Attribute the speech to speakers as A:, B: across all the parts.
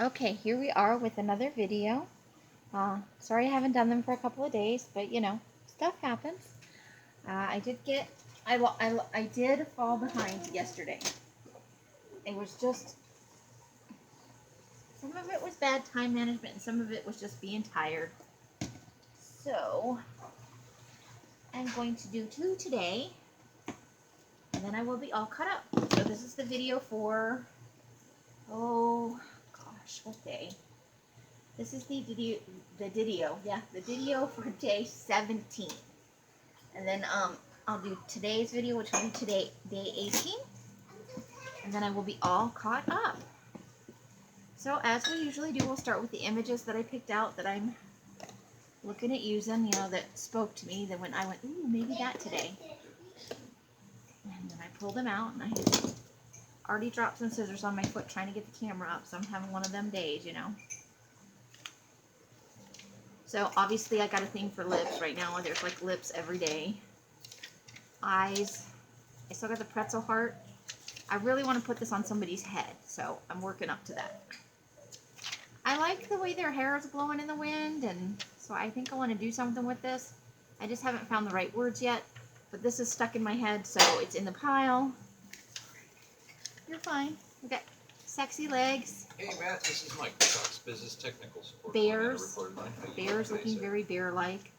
A: Okay, here we are with another video. Sorry I haven't done them for a couple of days, but you know, stuff happens. I did get, I did fall behind yesterday. It was just, some of it was bad time management and some of it was just being tired. So, I'm going to do 2 today, and then I will be all caught up. So this is the video for, oh gosh, what day? This is the video for day 17. And then I'll do today's video, which will be today, day 18. And then I will be all caught up. So as we usually do, we'll start with the images that I picked out that I'm looking at using, you know, that spoke to me. That when I went, ooh, maybe that today. And then I pulled them out, and I had already dropped some scissors on my foot trying to get the camera up. So I'm having one of them days, you know. So obviously I got a thing for lips right now. There's like lips every day. Eyes. I still got the pretzel heart. I really want to put this on somebody's head, so I'm working up to that. I like the way their hair is blowing in the wind, and so I think I want to do something with this. I just haven't found the right words yet, but this is stuck in my head, so it's in the pile. You're fine. We got sexy legs.
B: Hey Matt, this is Mike, Fox Business Technical Support.
A: Bears. Bears looking very bear-like.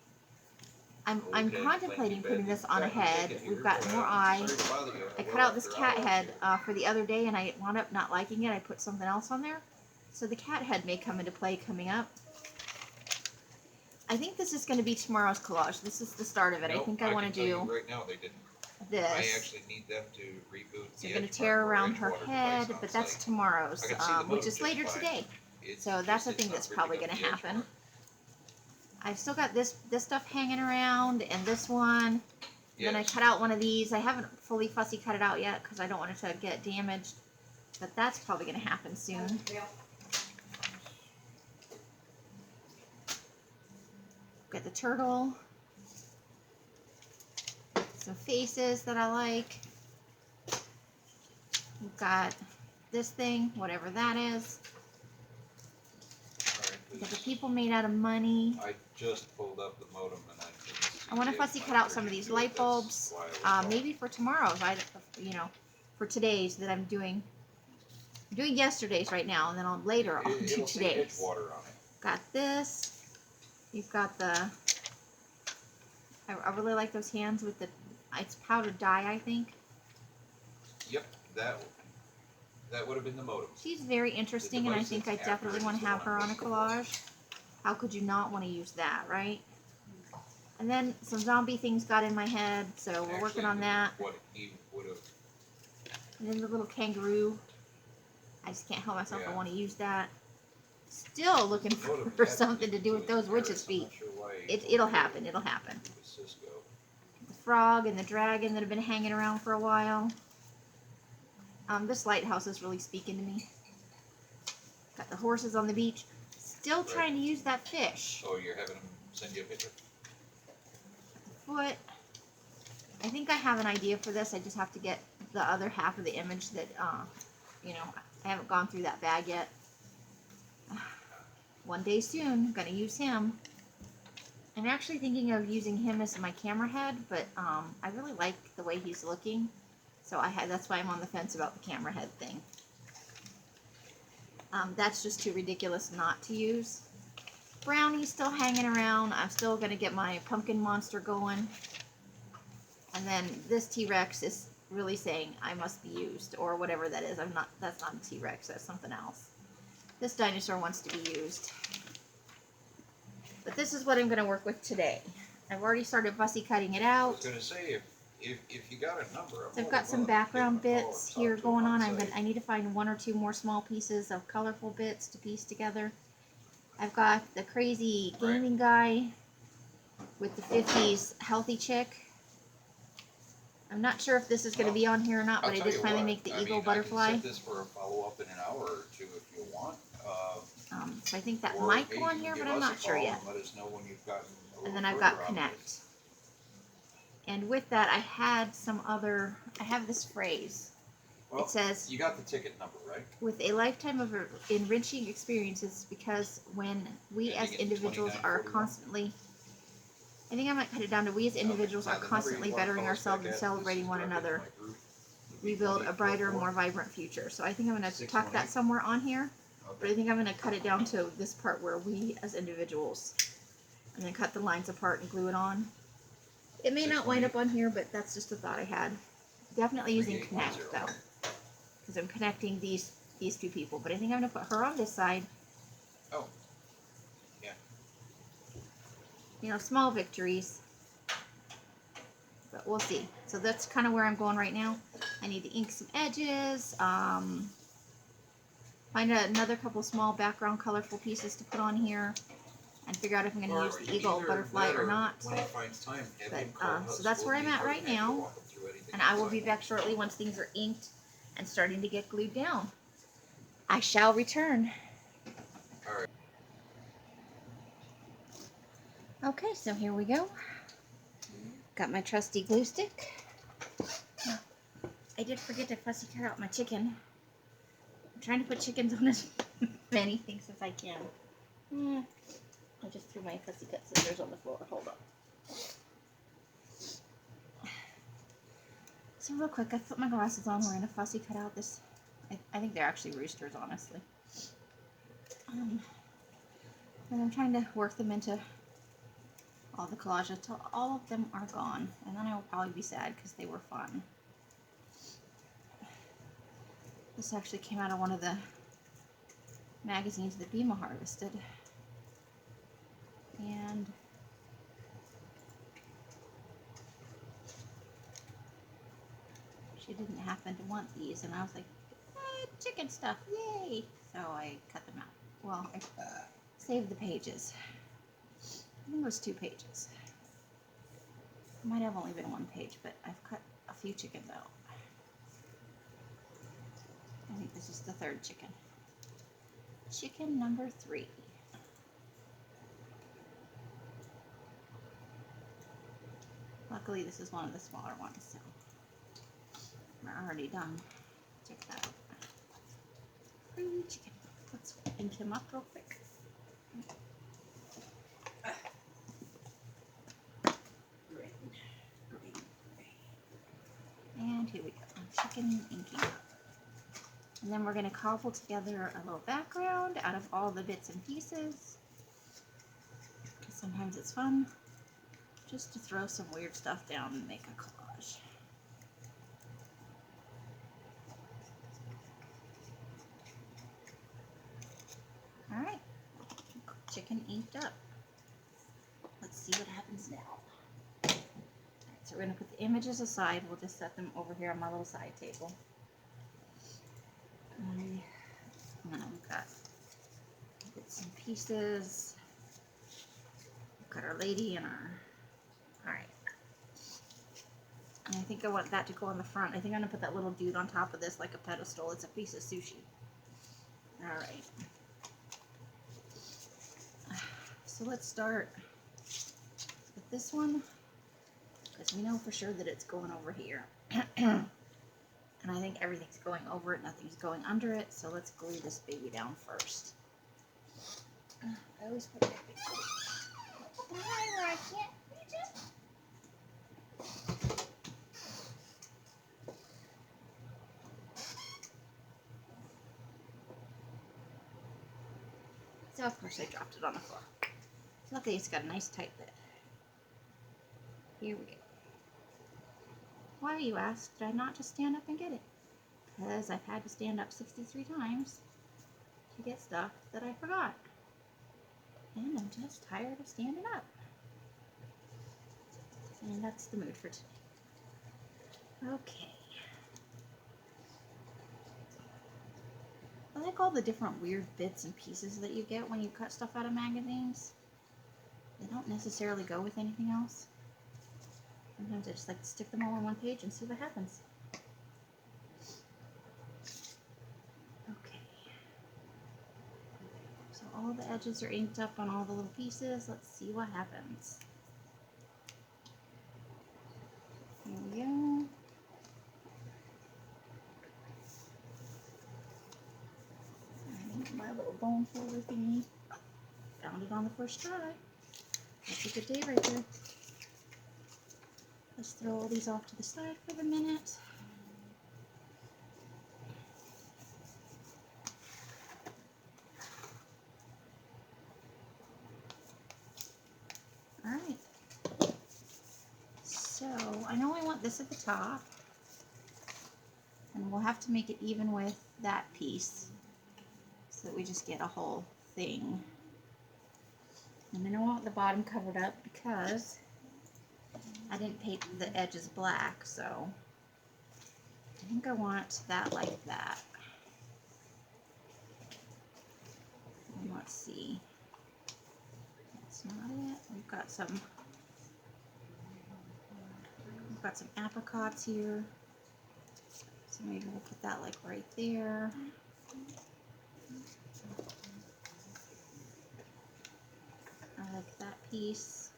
A: I'm contemplating putting this on a head. We've got more eyes. I cut out this cat head for the other day, and I wound up not liking it. I put something else on there. So the cat head may come into play coming up. I think this is going to be tomorrow's collage. This is the start of it.
B: Nope,
A: I think I want to do
B: right now they didn't.
A: this.
B: I actually need them to reboot.
A: So you're going to tear around her head, but that's tomorrow's, which is later today. So that's the thing that's probably going to happen. I've still got this stuff hanging around, and this one. Yes. Then I cut out one of these. I haven't fully fussy cut it out yet because I don't want it to get damaged. But that's probably going to happen soon. Got the turtle. Some faces that I like. We've got this thing, whatever that is. Got the people made out of money.
B: I just pulled up the modem and
A: I want to fussy cut out some of these light bulbs. Maybe for tomorrow's. For today's that I'm doing. I'm doing yesterday's right now, and then later I'll do today's. Got this. You've got the. I really like those hands with the. It's powdered dye, I think.
B: Yep, that would have been the modem.
A: She's very interesting, and I think I definitely want to have her on a collage. How could you not want to use that, right? And then some zombie things got in my head, so we're working on that.
B: What he would have.
A: And then the little kangaroo. I just can't help myself. I want to use that. Still looking for something to do with those witches' feet. It'll happen. It'll happen. The frog and the dragon that have been hanging around for a while. This lighthouse is really speaking to me. Got the horses on the beach. Still trying to use that fish.
B: Oh, you're having them send you a picture?
A: The foot. I think I have an idea for this. I just have to get the other half of the image that, I haven't gone through that bag yet. One day soon, I'm going to use him. I'm actually thinking of using him as my camera head, but I really like the way he's looking. So that's why I'm on the fence about the camera head thing. That's just too ridiculous not to use. Brownie's still hanging around. I'm still going to get my pumpkin monster going. And then this T-Rex is really saying I must be used, or whatever that is. That's not a T-Rex, that's something else. This dinosaur wants to be used. But this is what I'm going to work with today. I've already started fussy cutting it out.
B: I was going to say, if you got a number.
A: So I've got some background bits here going on. I need to find 1 or 2 more small pieces of colorful bits to piece together. I've got the crazy gaming guy with the 50s healthy chick. I'm not sure if this is going to be on here or not, but I did finally make the eagle butterfly.
B: I can set this for a follow-up in an hour or 2 if you want.
A: So I think that might go on here, but I'm not sure yet.
B: Let us know when you've gotten
A: and then I've got Connect. And with that, I have this phrase.
B: Well,
A: it says,
B: you got the ticket number, right?
A: with a lifetime of enriching experiences, because when we as
B: Ending in
A: individuals are
B: 2941.
A: constantly, I think I might cut it down to, we as individuals
B: Okay.
A: are
B: The number you
A: constantly
B: wanna
A: bettering
B: call us
A: ourselves
B: back
A: and
B: at,
A: celebrating
B: this
A: one
B: is directed
A: another.
B: to my group. It'd be
A: We build a brighter,
B: 1844.
A: more vibrant future. So I think I'm going to tuck
B: 618.
A: that somewhere on here, but I
B: Okay.
A: think I'm going to cut it down to this part where we as individuals, and then cut the lines apart and glue it on. It may not wind up on here, but that's just a thought I had. Definitely using connect
B: 3810.
A: though, because I'm connecting these two people. But I think I'm going to put her on this side.
B: Oh. Yeah.
A: You know, small victories, but we'll see. So that's kind of where I'm going right now. I need to ink some edges. Find another couple small background colorful pieces to put on here, and figure out if I'm going to use the eagle butterfly or not.
B: When he finds time, have
A: But
B: him call us.
A: so that's where I'm at right now,
B: Walk him through anything
A: and I will
B: inside.
A: be back shortly once things are inked and starting to get glued down. I shall return.
B: All right.
A: Okay, so here we go. Got my trusty glue stick. I did forget to fussy cut out my chicken. I'm trying to put chickens on as many things as I can. I just threw my fussy cut scissors on the floor. Hold on. So real quick, I put my glasses on. We're going to fussy cut out this. I think they're actually roosters, honestly. And I'm trying to work them into all the collages till all of them are gone. And then I will probably be sad because they were fun. This actually came out of one of the magazines that Bima harvested. And she didn't happen to want these, and I was like, chicken stuff, yay! So I cut them out. Well, I saved the pages. I think it was 2 pages. It might have only been 1 page, but I've cut a few chickens out. I think this is the 3rd chicken. Chicken number 3. Luckily, this is one of the smaller ones, so we're already done. Check that out. Free chicken. Let's ink him up real quick. And here we go. Chicken inking. And then we're going to cobble together a little background out of all the bits and pieces. Sometimes it's fun just to throw some weird stuff down and make a collage. Alright, chicken inked up. Let's see what happens now. Alright, so we're going to put the images aside. We'll just set them over here on my little side table. And then we've got bits and pieces. We've got our lady and our... Alright. And I think I want that to go on the front. I think I'm going to put that little dude on top of this like a pedestal. It's a piece of sushi. Alright. So let's start with this one, because we know for sure that it's going over here. And I think everything's going over it, nothing's going under it, so let's glue this baby down first. I always put my big glue behind where I can't reach it. So of course I dropped it on the floor. Luckily it's got a nice tight lid. Here we go. Why, you ask, did I not just stand up and get it? Because I've had to stand up 63 times to get stuff that I forgot. And I'm just tired of standing up. And that's the mood for today. Okay. I like all the different weird bits and pieces that you get when you cut stuff out of magazines. They don't necessarily go with anything else. Sometimes I just like to stick them all on one page and see what happens. Okay. So all the edges are inked up on all the little pieces. Let's see what happens. Here we go. my little bone folder thingy. Found it on the first try. That's a good day right there. Let's throw all these off to the side for the minute. Alright. So, I know I want this at the top. And we'll have to make it even with that piece. So that we just get a whole thing. And then I want the bottom covered up because I didn't paint the edges black, so I think I want that like that. And let's see. That's not it. We've got some apricots here. So maybe we'll put that like right there. I like that piece.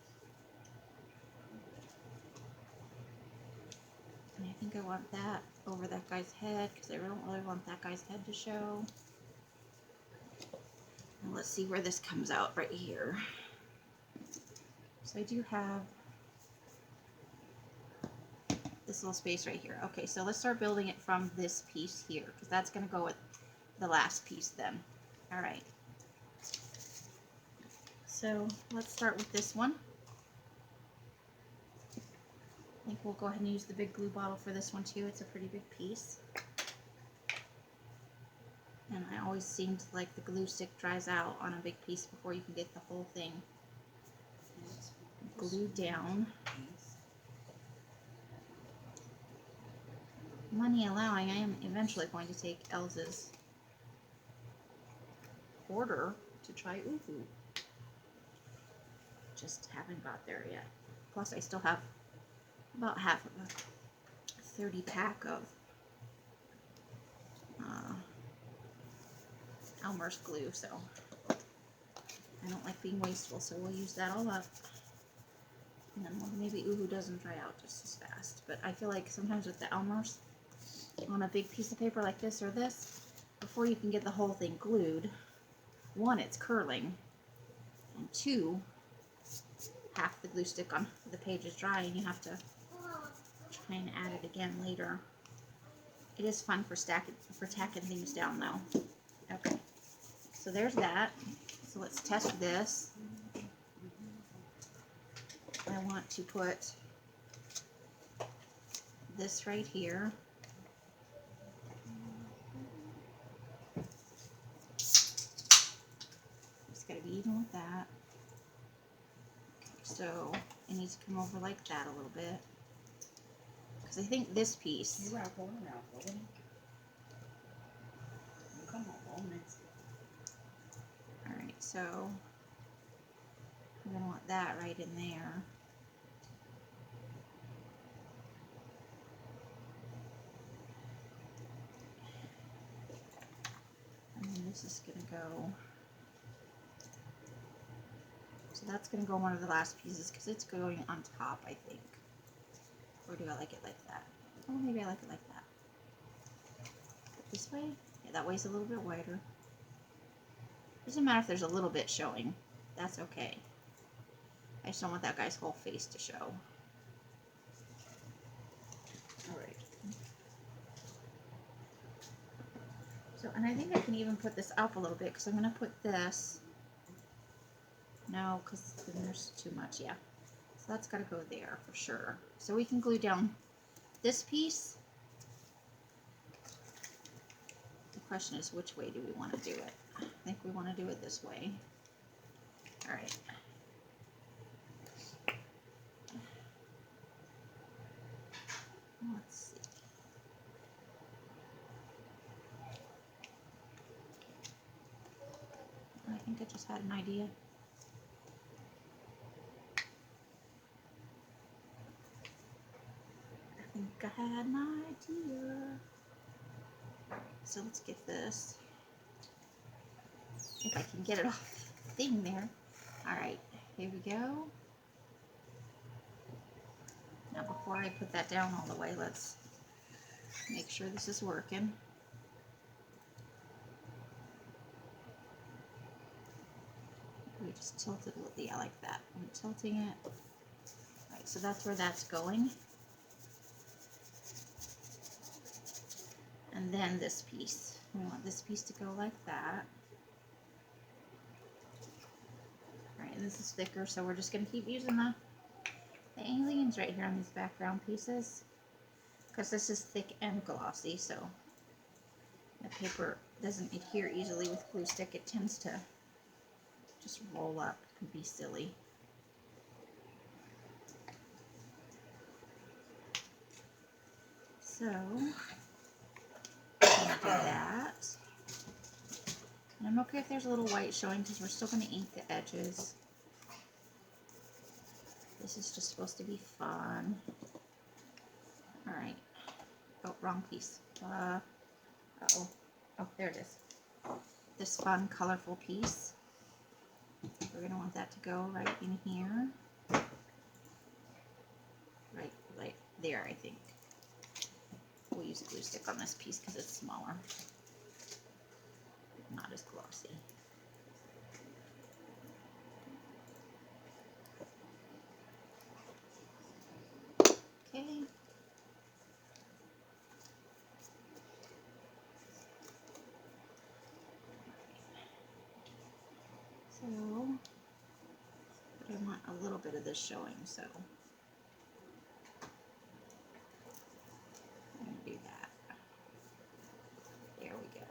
A: And I think I want that over that guy's head because I don't really want that guy's head to show. And let's see where this comes out right here. So I do have this little space right here. Okay, so let's start building it from this piece here because that's going to go with the last piece then. All right. So let's start with this one. I think we'll go ahead and use the big glue bottle for this one too. It's a pretty big piece. And I always seemed like the glue stick dries out on a big piece before you can get the whole thing glued down. Money allowing, I am eventually going to take Elsa's order to try Uhu. Just haven't got there yet. Plus I still have about half of a 30 pack of Elmer's glue, so I don't like being wasteful, so we'll use that all up. And then maybe Uhu doesn't dry out just as fast. But I feel like sometimes with the Elmer's, on a big piece of paper like this or this, before you can get the whole thing glued, one, it's curling, and two, half the glue stick on the page is dry and you have to try and add it again later. It is fun for tacking things down though. Okay, so there's that. So let's test this. I want to put this right here. Just gotta be even with that. So it needs to come over like that a little bit. Because I think this piece. Alright, so we're going to want that right in there. And then this is going to go. So that's going to go one of the last pieces because it's going on top, I think. Or do I like it like that? Oh, maybe I like it like that. This way? Yeah, that way's a little bit wider. Doesn't matter if there's a little bit showing. That's okay. I just don't want that guy's whole face to show. Alright. So, and I think I can even put this up a little bit because I'm going to put this. No, because then there's too much, yeah. So that's got to go there for sure. So we can glue down this piece. The question is, which way do we want to do it? I think we want to do it this way. Alright. Let's see. I think I just had an idea. I think I had an idea. So let's get this. If I can get it off the thing there. Alright, here we go. Now before I put that down all the way, let's make sure this is working. tilted, yeah, like that. I'm tilting it. Right, so that's where that's going. And then this piece. We want this piece to go like that. Right, and this is thicker, so we're just going to keep using the aliens right here on these background pieces. Because this is thick and glossy, so the paper doesn't adhere easily with glue stick. It tends to just roll up and be silly. So, I'm going to do that. And I'm okay if there's a little white showing because we're still going to ink the edges. This is just supposed to be fun. Alright. Oh, wrong piece. Uh-oh. Oh, there it is. This fun, colorful piece. We're going to want that to go right in here. Right there, I think. We'll use glue stick on this piece because it's smaller. Not as glossy. Okay. So, but I want a little bit of this showing, so I'm going to do that. There we go.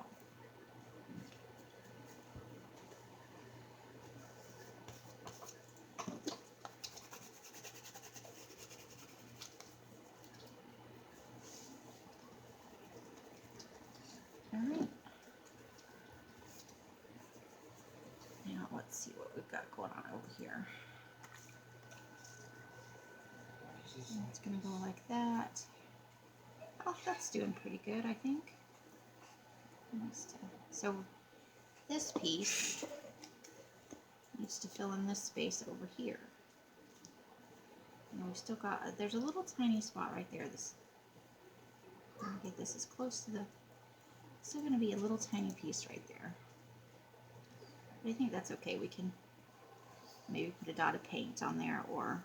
A: Alright. Now let's see what we've got going on over here. And it's going to go like that. Oh, that's doing pretty good, I think. So this piece needs to fill in this space over here. And we still got, there's a little tiny spot right there. This, I'm gonna get this as close to the, still gonna be a little tiny piece right there. But I think that's okay. We can maybe put a dot of paint on there, or,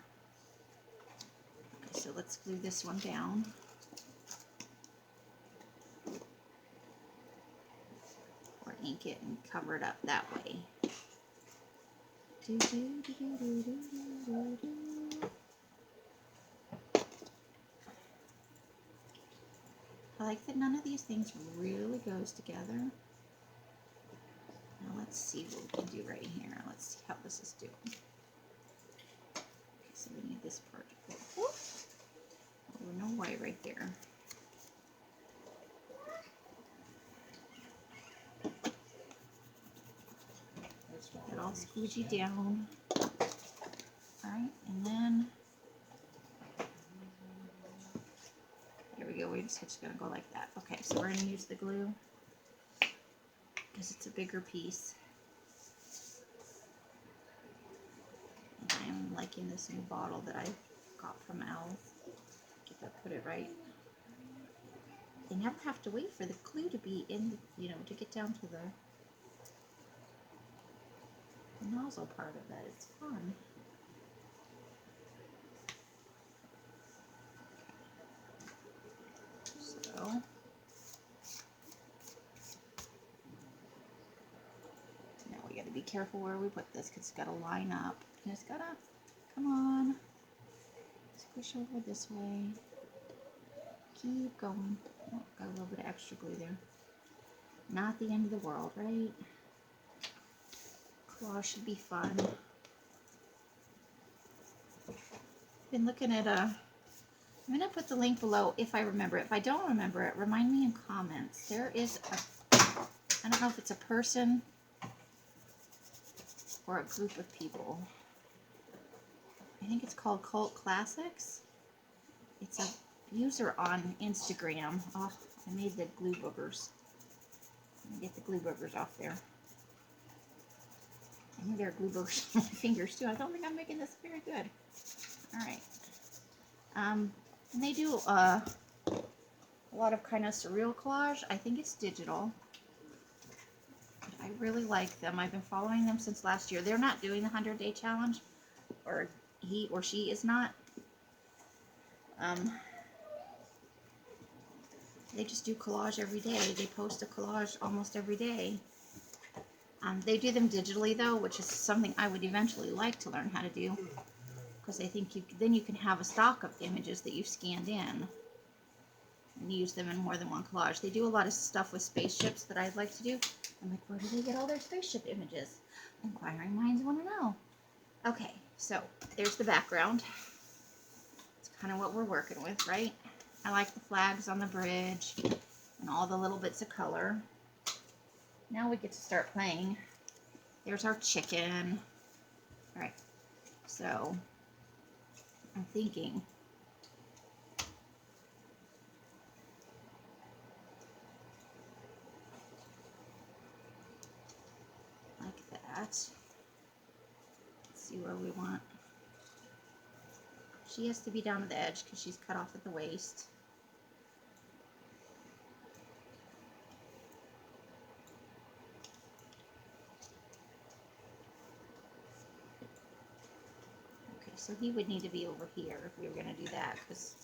A: okay, so let's glue this one down. Or ink it and cover it up that way. Do, do, do, do, do, do, do, do. I like that none of these things really goes together. Now let's see what we can do right here. Let's see how this is doing. Okay, so we need this part to go. Whoop. Oh, no white right there. Get all squeegee down. Alright, and then there we go. We're just gonna go like that. Okay, so we're gonna use the glue because it's a bigger piece. And I'm liking this new bottle that I got from Al's. Get that, put it right. They never have to wait for the glue to be in, you know, to get down to the nozzle part of it. It's fun. So now we got to be careful where we put this because it's got to line up and it's got to, come on, squish over this way. Keep going. Oh, got a little bit of extra glue there. Not the end of the world, right? Collage should be fun. Been looking at I'm gonna put the link below if I remember it. If I don't remember it, remind me in comments. There is I don't know if it's a person or a group of people. I think it's called Cult Classics. It's a user on Instagram. Oh, I made the glue boogers. Let me get the glue boogers off there. I think there are glue boogers on my fingers too. I don't think I'm making this very good. Alright. And they do a lot of kind of surreal collage. I think it's digital. I really like them. I've been following them since last year. They're not doing the 100-day challenge, or he or she is not. They just do collage every day. They post a collage almost every day. They do them digitally though, which is something I would eventually like to learn how to do, because I think then you can have a stock of images that you've scanned in and use them in more than one collage. They do a lot of stuff with spaceships that I'd like to do. I'm like, where do they get all their spaceship images? Inquiring minds want to know. Okay, so there's the background. It's kind of what we're working with, right? I like the flags on the bridge and all the little bits of color. Now we get to start playing. There's our chicken. All right, so I'm thinking like that. Let's see where we want. She has to be down to the edge because she's cut off at the waist. Okay, so he would need to be over here if we were going to do that, because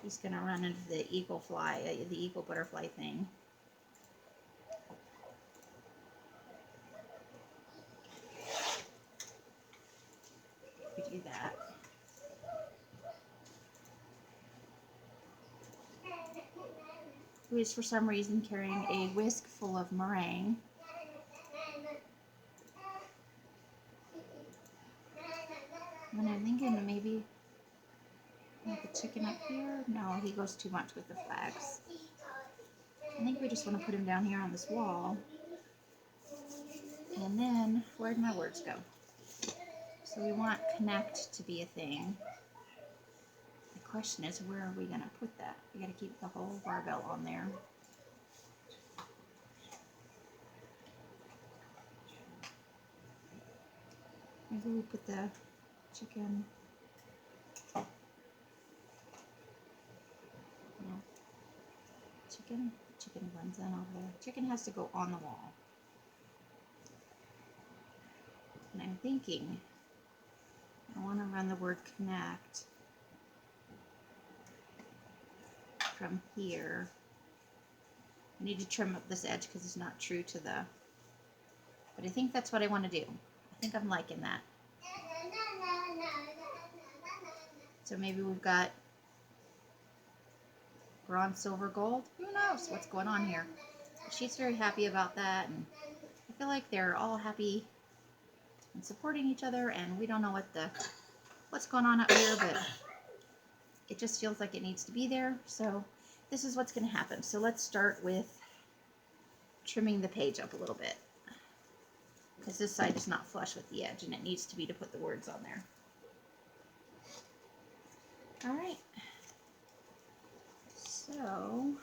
A: he's going to run into the eagle butterfly thing. We do that. Who is for some reason carrying a whisk full of meringue. And I'm thinking maybe put the chicken up here. No, he goes too much with the flags. I think we just want to put him down here on this wall. And then, where'd my words go? So we want connect to be a thing. The question is, where are we going to put that? We got to keep the whole barbell on there. Maybe we put the chicken. No. Chicken runs in over there. Chicken has to go on the wall. And I'm thinking, I want to run the word connect from here. I need to trim up this edge because it's not true to the, but I think that's what I want to do. I think I'm liking that. So maybe we've got bronze, silver, gold. Who knows what's going on here? She's very happy about that, and I feel like they're all happy and supporting each other, and we don't know what's going on up here, but it just feels like it needs to be there. So this is what's going to happen. So let's start with trimming the page up a little bit, because this side is not flush with the edge, and it needs to be to put the words on there. All right. So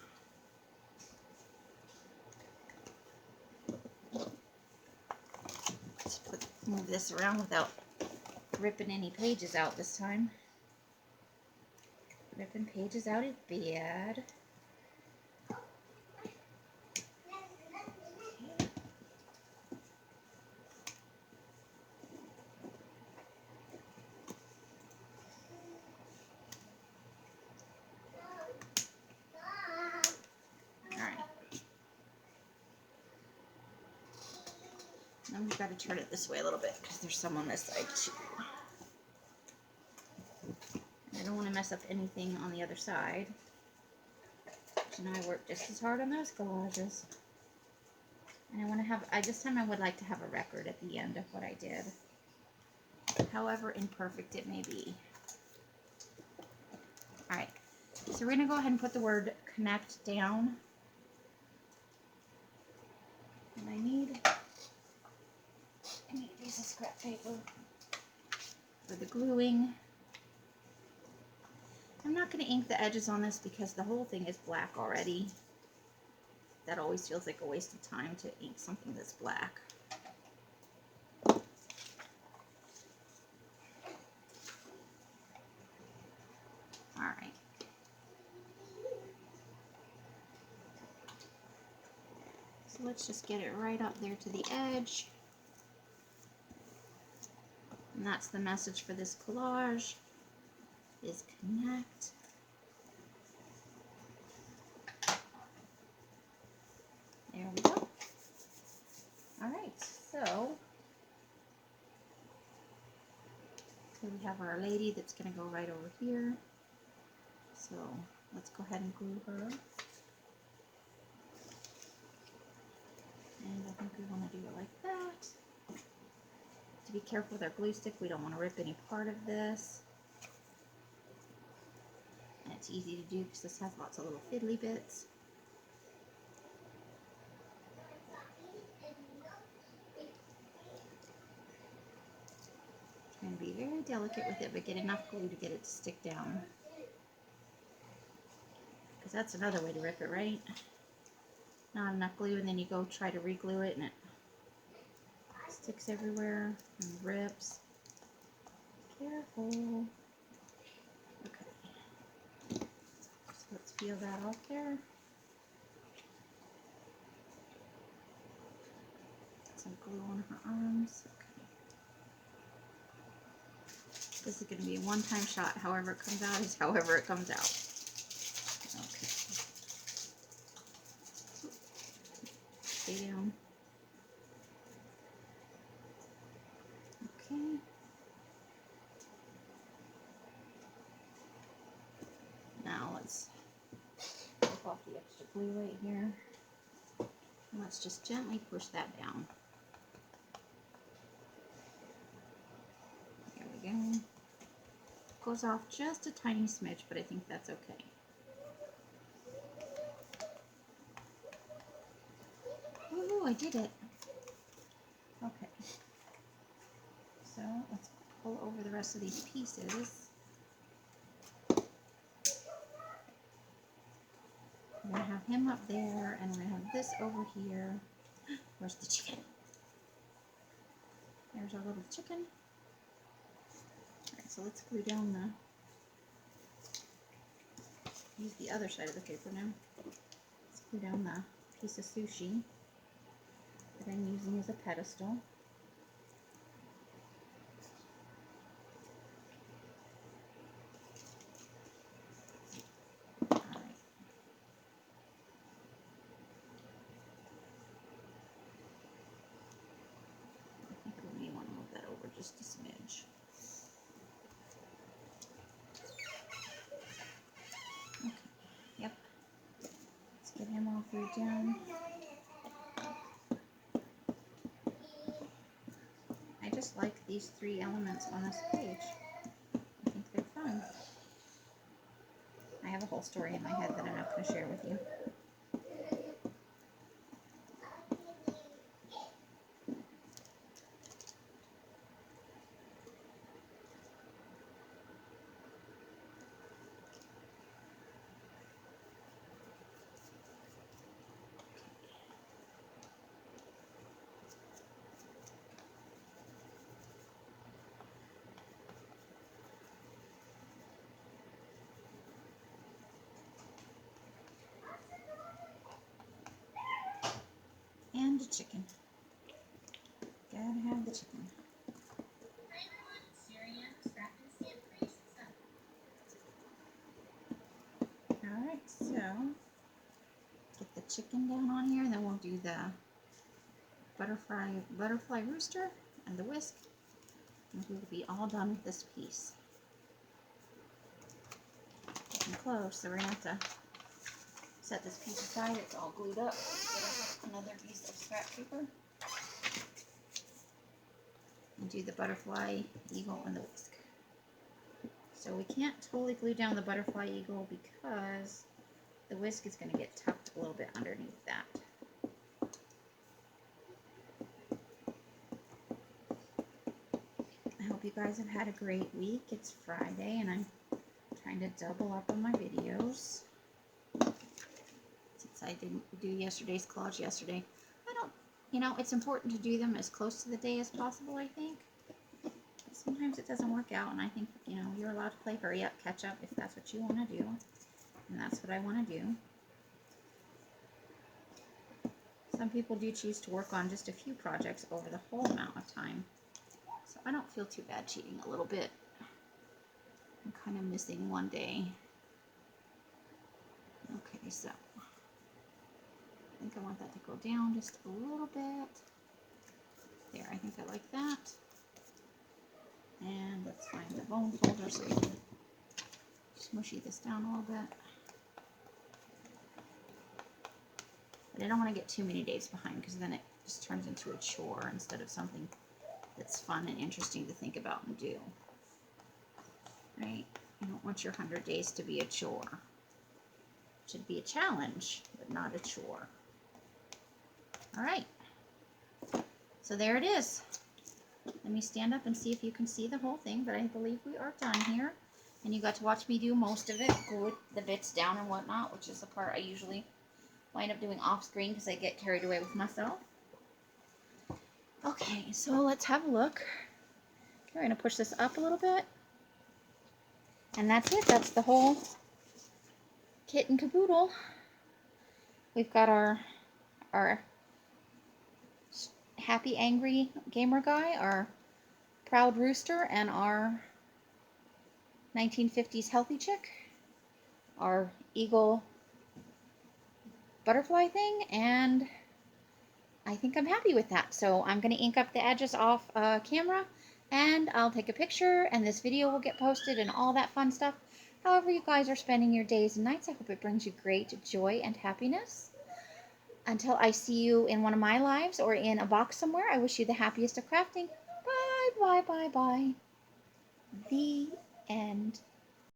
A: let's move this around without ripping any pages out this time. Ripping pages out is bad. Now we've got to turn it this way a little bit because there's some on this side too. I don't want to mess up anything on the other side. You know, I worked just as hard on those collages. And I want to have, this time I would like to have a record at the end of what I did. However imperfect it may be. Alright, so we're going to go ahead and put the word connect down. And I need a piece of scrap paper for the gluing. I'm not going to ink the edges on this because the whole thing is black already. That always feels like a waste of time to ink something that's black. Alright. So So let's just get it right up there to the edge. And that's the message for this collage, is connect. There we go. Alright, so we have our lady that's going to go right over here. So let's go ahead and glue her. And I think we want to do it like that. To be careful with our glue stick, we don't want to rip any part of this. And it's easy to do because this has lots of little fiddly bits. Trying to be very delicate with it, but get enough glue to get it to stick down. Because that's another way to rip it, right? Not enough glue, and then you go try to re-glue it, and it sticks everywhere and rips. Careful. Okay. So let's peel that off there. Some glue on her arms. Okay. This is going to be a one-time shot. However it comes out is however it comes out. Okay. Stay down. Okay. Now let's take off the extra glue right here. And let's just gently push that down. There we go. Goes off just a tiny smidge, but I think that's okay. Ooh, I did it. Okay. So let's pull over the rest of these pieces. We're going to have him up there, and we're going to have this over here. Where's the chicken? There's our little chicken. Alright, so let's glue down use the other side of the paper now. Let's glue down the piece of sushi that I'm using as a pedestal. Just a smidge. Okay, yep. Let's get him all glued down. I just like these three elements on this page. I think they're fun. I have a whole story in my head that I'm not going to share with you. And a chicken. Gotta have the chicken. Alright, so get the chicken down on here, and then we'll do the butterfly rooster and the whisk, and we'll be all done with this piece. Getting close, so we're gonna have to set this piece aside. It's all glued up. Get another piece of scrap paper and do the butterfly, eagle, and the whisk. So we can't totally glue down the butterfly eagle because the whisk is going to get tucked a little bit underneath that. I hope you guys have had a great week. It's Friday and I'm trying to double up on my videos. Since I didn't do yesterday's collage yesterday. It's important to do them as close to the day as possible, I think. Sometimes it doesn't work out, and I think, you're allowed to play hurry up, catch up if that's what you want to do. And that's what I want to do. So Some people do choose to work on just a few projects over the whole amount of time. So I don't feel too bad cheating a little bit. I'm kind of missing one day. Okay, so I think I want that to go down just a little bit. There, I think I like that. And let's find the bone folder so we can smushy this down a little bit. But I don't want to get too many days behind because then it just turns into a chore instead of something that's fun and interesting to think about and do. Right? You don't want your 100 days to be a chore. It should be a challenge, but not a chore. All right. So there it is. Let me stand up and see if you can see the whole thing, but I believe we are done here. And you got to watch me do most of it, glue the bits down and whatnot, which is the part I usually wind up doing off screen because I get carried away with myself. Okay, so let's have a look. Okay, we're going to push this up a little bit. And that's it. That's the whole kit and caboodle. We've got our happy, angry gamer guy, our proud rooster, and our 1950s healthy chick, our eagle butterfly thing, and I think I'm happy with that. So I'm going to ink up the edges off camera, and I'll take a picture, and this video will get posted and all that fun stuff. However you guys are spending your days and nights, I hope it brings you great joy and happiness. Until I see you in one of my lives or in a box somewhere, I wish you the happiest of crafting. Bye, bye, bye, bye. The end.